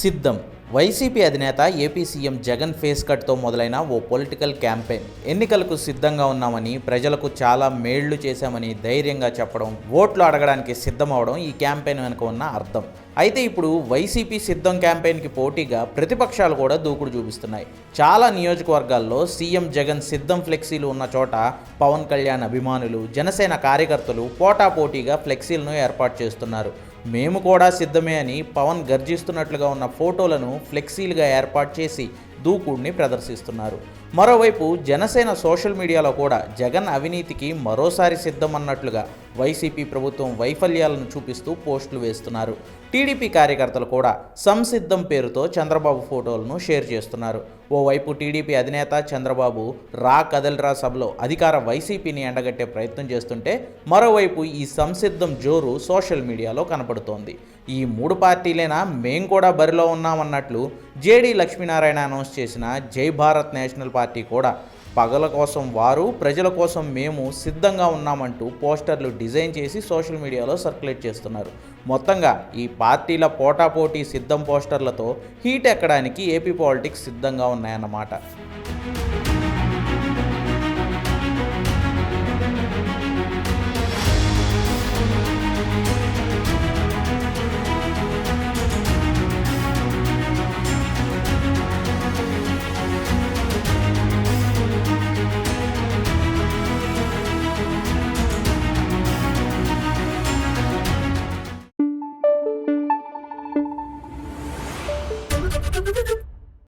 సిద్ధం. వైసీపీ అధినేత AP CM Jagan face కట్తో మొదలైన ఓ పొలిటికల్ క్యాంపెయిన్. ఎన్నికలకు సిద్ధంగా ఉన్నామని, ప్రజలకు చాలా మేళ్లు చేశామని ధైర్యంగా చెప్పడం, ఓట్లు అడగడానికి సిద్ధమవడం ఈ క్యాంపెయిన్ వెనుక ఉన్న అర్థం. అయితే ఇప్పుడు వైసీపీ సిద్ధం క్యాంపెయిన్కి పోటీగా ప్రతిపక్షాలు కూడా దూకుడు చూపిస్తున్నాయి. చాలా నియోజకవర్గాల్లో సీఎం జగన్ సిద్ధం ఫ్లెక్సీలు ఉన్న చోట పవన్ కళ్యాణ్ అభిమానులు, జనసేన కార్యకర్తలు పోటాపోటీగా ఫ్లెక్సీలను ఏర్పాటు చేస్తున్నారు. మేము కూడా సిద్ధమే అని పవన్ గర్జిస్తున్నట్లుగా ఉన్న ఫోటోలను ఫ్లెక్సీలుగా ఏర్పాటు చేసి దూకుడిని ప్రదర్శిస్తున్నారు. మరోవైపు జనసేన సోషల్ మీడియాలో కూడా జగన్ అవినీతికి మరోసారి సిద్ధం అన్నట్లుగా వైసీపీ ప్రభుత్వం వైఫల్యాలను చూపిస్తూ పోస్టులు వేస్తున్నారు. టీడీపీ కార్యకర్తలు కూడా సంసిద్ధం పేరుతో చంద్రబాబు ఫోటోలను షేర్ చేస్తున్నారు. ఓవైపు టీడీపీ అధినేత చంద్రబాబు రా కదల్రా సభలో అధికార వైసీపీని ఎండగట్టే ప్రయత్నం చేస్తుంటే, మరోవైపు ఈ సంసిద్ధం జోరు సోషల్ మీడియాలో కనపడుతోంది. ఈ మూడు పార్టీలైనా మేం కూడా బరిలో ఉన్నామన్నట్లు జేడీ లక్ష్మీనారాయణ అనౌన్స్ చేసిన జై భారత్ నేషనల్ పార్టీ కూడా పగల కోసం వారు, ప్రజల కోసం మేము సిద్ధంగా ఉన్నామంటూ పోస్టర్లు డిజైన్ చేసి సోషల్ మీడియాలో సర్క్యులేట్ చేస్తున్నారు. మొత్తంగా ఈ పార్టీల పోటాపోటీ సిద్ధం పోస్టర్లతో హీట్ ఎక్కడానికి ఏపీ పాలిటిక్స్ సిద్ధంగా ఉన్నాయన్నమాట.